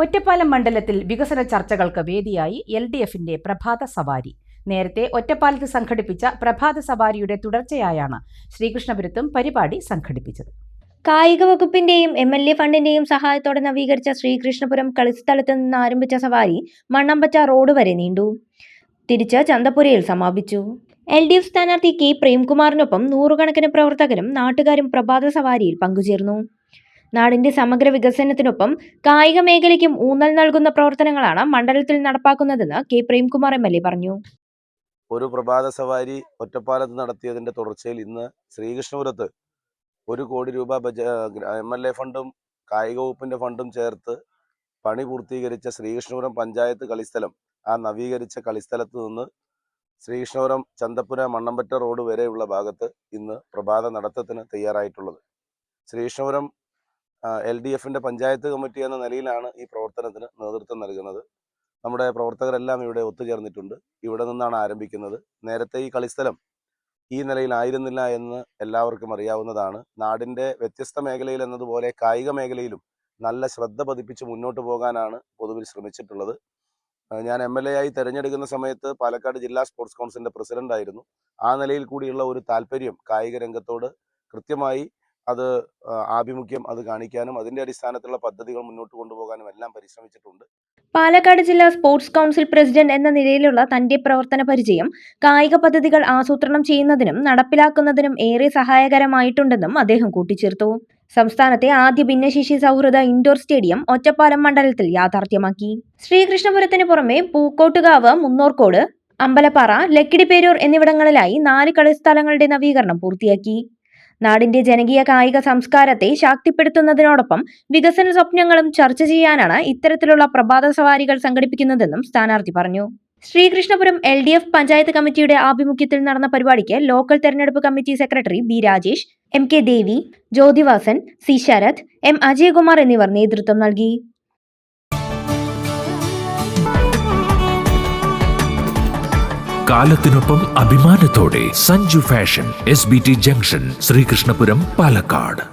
ഒറ്റപ്പാലം മണ്ഡലത്തിൽ വികസന ചർച്ചകൾക്ക് വേദിയായി LDFന്റെ പ്രഭാത സവാരി. നേരത്തെ ഒറ്റപ്പാലത്ത് സംഘടിപ്പിച്ച പ്രഭാത സവാരിയുടെ തുടർച്ചയായാണ് ശ്രീകൃഷ്ണപുരത്തും പരിപാടി സംഘടിപ്പിച്ചത്. കായിക വകുപ്പിന്റെയും MLA ഫണ്ടിന്റെയും സഹായത്തോടെ നവീകരിച്ച ശ്രീകൃഷ്ണപുരം കളിസ്ഥലത്ത് നിന്ന് ആരംഭിച്ച സവാരി മണ്ണമ്പറ്റ റോഡ് വരെ നീണ്ടു. തിരിച്ച് ചന്തപുരയിൽ സമാപിച്ചു. LDF സ്ഥാനാർത്ഥി K പ്രേംകുമാറിനൊപ്പം നൂറുകണക്കിന് പ്രവർത്തകരും നാട്ടുകാരും പ്രഭാത സവാരിയിൽ പങ്കുചേർന്നു. നാടിന്റെ സമഗ്ര വികസനത്തിനൊപ്പം കായിക മേഖലയ്ക്കും ഊന്നൽ നൽകുന്ന പ്രവർത്തനങ്ങളാണ് മണ്ഡലത്തിൽ നടപ്പാക്കുന്നതെന്ന് K പ്രേംകുമാർ MLA പറഞ്ഞു. ഒരു പ്രഭാത സവാരി ഒറ്റപ്പാലത്ത് നടത്തിയതിന്റെ തുടർച്ചയിൽ ഇന്ന് ശ്രീകൃഷ്ണപുരത്ത് 1 കോടി രൂപ MLA ഫണ്ടും കായിക വകുപ്പിന്റെ ഫണ്ടും ചേർത്ത് പണി പൂർത്തീകരിച്ച ശ്രീകൃഷ്ണപുരം പഞ്ചായത്ത് കളിസ്ഥലം, ആ നവീകരിച്ച കളിസ്ഥലത്ത് നിന്ന് ശ്രീകൃഷ്ണപുരം ചന്തപ്പുര മണ്ണമ്പറ്റ റോഡ് വരെയുള്ള ഭാഗത്ത് ഇന്ന് പ്രഭാത നടത്തത്തിന് തയ്യാറായിട്ടുള്ളത്. ശ്രീകൃഷ്ണപുരം LDFന്റെ പഞ്ചായത്ത് കമ്മിറ്റി എന്ന നിലയിലാണ് ഈ പ്രവർത്തനത്തിന് നേതൃത്വം നൽകുന്നത്. നമ്മുടെ പ്രവർത്തകരെല്ലാം ഇവിടെ ഒത്തുചേർന്നിട്ടുണ്ട്. ഇവിടെ നിന്നാണ് ആരംഭിക്കുന്നത്. നേരത്തെ ഈ കളിസ്ഥലം ഈ നിലയിലായിരുന്നില്ല എന്ന് എല്ലാവർക്കും അറിയാവുന്നതാണ്. നാടിൻ്റെ വ്യത്യസ്ത മേഖലയിൽ എന്നതുപോലെ കായിക മേഖലയിലും നല്ല ശ്രദ്ധ പതിപ്പിച്ച് മുന്നോട്ട് പോകാനാണ് പൊതുവിൽ ശ്രമിച്ചിട്ടുള്ളത്. ഞാൻ MLA ആയി തിരഞ്ഞെടുക്കുന്ന സമയത്ത് പാലക്കാട് ജില്ലാ സ്പോർട്സ് കൗൺസിലിൻ്റെ പ്രസിഡന്റായിരുന്നു. ആ നിലയിൽ കൂടിയുള്ള ഒരു താല്പര്യം കായിക രംഗത്തോട് കൃത്യമായി ആഭിമുഖ്യം കാണിക്കാനും അതിന്റെ അടിസ്ഥാനത്തിലുള്ള പദ്ധതികൾ മുന്നോട്ട് കൊണ്ടുപോകാനും എല്ലാം പരിശ്രമിച്ചിട്ടുണ്ട്. പാലക്കാട് ജില്ലാ സ്പോർട്സ് കൗൺസിൽ പ്രസിഡന്റ് എന്ന നിലയിലുള്ള തന്റെ പ്രവർത്തന പരിചയം കായിക പദ്ധതികൾ ആസൂത്രണം ചെയ്യുന്നതിനും നടപ്പിലാക്കുന്നതിനും ഏറെ സഹായകരമായിട്ടുണ്ടെന്നും അദ്ദേഹം കൂട്ടിച്ചേർത്തു. സംസ്ഥാനത്തെ ആദ്യ ഭിന്നശേഷി സൗഹൃദ ഇൻഡോർ സ്റ്റേഡിയം ഒറ്റപ്പാലം മണ്ഡലത്തിൽ യാഥാർത്ഥ്യമാക്കി. ശ്രീകൃഷ്ണപുരത്തിന് പുറമെ പൂക്കോട്ടുകാവ്, മുന്നോർക്കോട്, അമ്പലപ്പാറ, ലക്കിടിപ്പേരൂർ എന്നിവിടങ്ങളിലായി 4 കളിസ്ഥലങ്ങളുടെ നവീകരണം പൂർത്തിയാക്കി. നാടിന്റെ ജനകീയ കായിക സംസ്കാരത്തെ ശാക്തിപ്പെടുത്തുന്നതിനോടൊപ്പം വികസന സ്വപ്നങ്ങളും ചർച്ച ചെയ്യാനാണ് ഇത്തരത്തിലുള്ള പ്രഭാത സവാരികൾ സംഘടിപ്പിക്കുന്നതെന്നും സ്ഥാനാർത്ഥി പറഞ്ഞു. ശ്രീകൃഷ്ണപുരം LDF പഞ്ചായത്ത് കമ്മിറ്റിയുടെ ആഭിമുഖ്യത്തിൽ നടന്ന പരിപാടിക്ക് ലോക്കൽ തെരഞ്ഞെടുപ്പ് committee secretary B Rajesh, MK ദേവി, ജ്യോതിവാസൻ, C ശരത്, M അജയകുമാർ എന്നിവർ നേതൃത്വം നൽകി. കാലത്തിനൊപ്പം അഭിമാനത്തോടെ Sanju fashion, SBT junction, Sreekrishnapuram, Palakkad.